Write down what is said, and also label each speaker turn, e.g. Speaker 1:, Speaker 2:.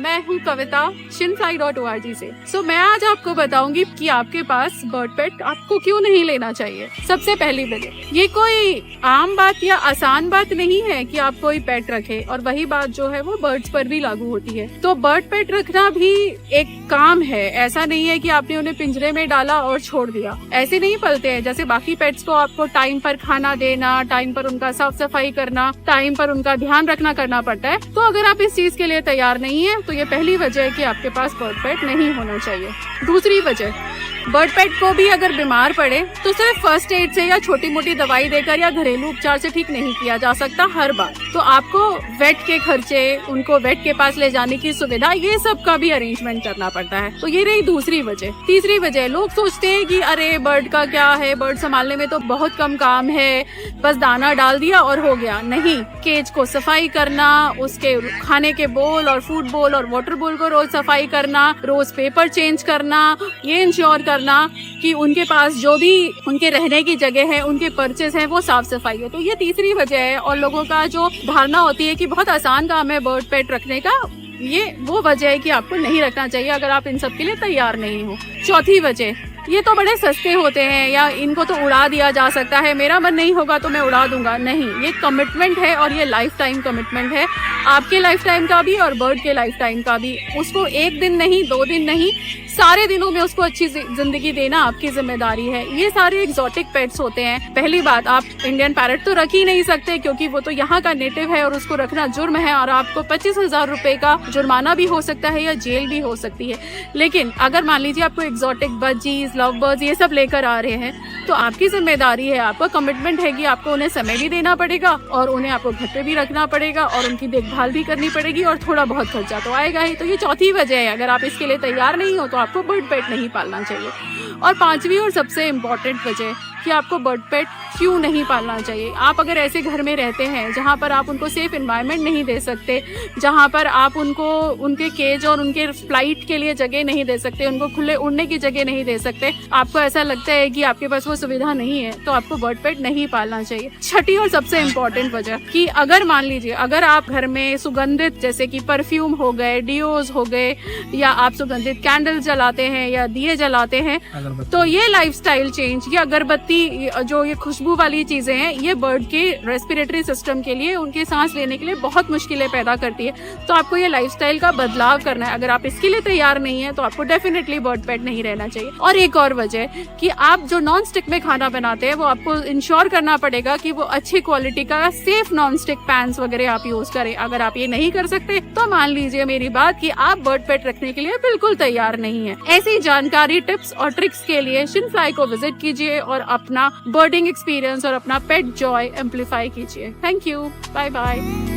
Speaker 1: मैं हूँ कविता shinfly.org से। सो मैं आज आपको बताऊंगी कि आपके पास बर्ड पेट आपको क्यों नहीं लेना चाहिए। सबसे पहली वजह, ये कोई आम बात या आसान बात नहीं है कि आप कोई पेट रखे, और वही बात जो है वो बर्ड्स पर भी लागू होती है। तो बर्ड पेट रखना भी एक काम है, ऐसा नहीं है कि आपने उन्हें पिंजरे में डाला और छोड़ दिया। ऐसे नहीं पलते हैं जैसे बाकी पेट्स को आपको टाइम पर खाना देना, टाइम पर उनका साफ सफाई करना, टाइम पर उनका ध्यान रखना करना पड़ता है। तो अगर आप इस चीज के लिए तैयार नहीं है तो ये पहली वजह है कि आपके पास बर्ड पेट नहीं होना चाहिए। दूसरी वजह, बर्ड पेट को भी अगर बीमार पड़े तो सिर्फ फर्स्ट एड से या छोटी मोटी दवाई देकर या घरेलू उपचार से ठीक नहीं किया जा सकता हर बार। तो आपको वेट के खर्चे, उनको वेट के पास ले जाने की सुविधा, ये सब का भी अरेंजमेंट करना पड़ता है। तो ये रही दूसरी वजह। तीसरी वजह, लोग सोचते हैं कि अरे बर्ड का क्या है, बर्ड संभालने में तो बहुत कम काम है, बस दाना डाल दिया और हो गया। नहीं, केज को सफाई करना, उसके खाने के बोल और फूड बोल और वाटर बोल को रोज सफाई करना, रोज पेपर चेंज करना, ये इंश्योर करना कि उनके पास जो भी उनके रहने की जगह है, उनके परचेस हैं, वो साफ सफाई है। तो ये तीसरी वजह है। और लोगों का जो धारणा होती है कि बहुत आसान काम है बर्ड पेट रखने का, ये वो वजह है कि आपको नहीं रखना चाहिए अगर आप इन सब के लिए तैयार नहीं हो। चौथी वजह, ये तो बड़े सस्ते होते हैं या इनको तो उड़ा दिया जा सकता है, मेरा मन नहीं होगा तो मैं उड़ा दूंगा। नहीं, ये कमिटमेंट है और ये लाइफ टाइम कमिटमेंट है, आपके लाइफ टाइम का भी और बर्ड के लाइफ टाइम का भी। उसको एक दिन नहीं, 2 दिन नहीं, सारे दिनों में उसको अच्छी जिंदगी देना आपकी जिम्मेदारी है। ये सारे एग्जॉटिक पेट्स होते हैं। पहली बात, आप इंडियन पैरट तो रख ही नहीं सकते क्योंकि वो तो यहाँ का नेटिव है और उसको रखना जुर्म है और आपको 25,000 रुपए का जुर्माना भी हो सकता है या जेल भी हो सकती है। लेकिन अगर मान लीजिए आपको एग्जॉटिक बजीज, लव बर्ड्स ये सब लेकर आ रहे हैं तो आपकी जिम्मेदारी है, आपका कमिटमेंट है कि आपको उन्हें समय भी देना पड़ेगा और उन्हें आपको घर पे भी रखना पड़ेगा और उनकी देखभाल भी करनी पड़ेगी और थोड़ा बहुत खर्चा तो आएगा ही। तो ये चौथी वजह है, अगर आप इसके लिए तैयार नहीं हो तो आपको बर्ड पेट नहीं पालना चाहिए। और पांचवी और सबसे इम्पोर्टेंट वजह कि आपको बर्ड पेट क्यों नहीं पालना चाहिए। आप अगर ऐसे घर में रहते हैं जहाँ पर आप उनको सेफ एनवायरनमेंट नहीं दे सकते, जहाँ पर आप उनको उनके केज और उनके फ्लाइट के लिए जगह नहीं दे सकते, उनको खुले उड़ने की जगह नहीं दे सकते, आपको ऐसा लगता है कि आपके पास वो सुविधा नहीं है, तो आपको बर्ड पेट नहीं पालना चाहिए। छठी और सबसे इम्पोर्टेंट वजह कि अगर मान लीजिए अगर आप घर में सुगंधित जैसे कि परफ्यूम हो गए, डिओज हो गए, या आप सुगंधित कैंडल जलाते हैं या दिए जलाते हैं, तो ये लाइफस्टाइल चेंज, ये अगरबत्ती, जो ये खुशबू वाली चीजें हैं, ये बर्ड के रेस्पिरेटरी सिस्टम के लिए, उनके सांस लेने के लिए बहुत मुश्किलें पैदा करती है। तो आपको ये लाइफस्टाइल का बदलाव करना है। अगर आप इसके लिए तैयार नहीं है तो आपको डेफिनेटली बर्ड पेट नहीं रहना चाहिए। और एक और वजह कि आप जो नॉन स्टिक में खाना बनाते हैं वो आपको इंश्योर करना पड़ेगा कि वो अच्छी क्वालिटी का सेफ नॉन स्टिक पैन्स वगैरह आप यूज करें। अगर आप ये नहीं कर सकते तो मान लीजिए मेरी बात कि आप बर्ड पेट रखने के लिए बिल्कुल तैयार नहीं है। ऐसी जानकारी, टिप्स और ट्रिक्स के लिए शिनफ्लाई को विजिट कीजिए और अपना बर्डिंग एक्सपीरियंस और अपना पेट जॉय एम्पलीफाई कीजिए। Thank you, bye bye.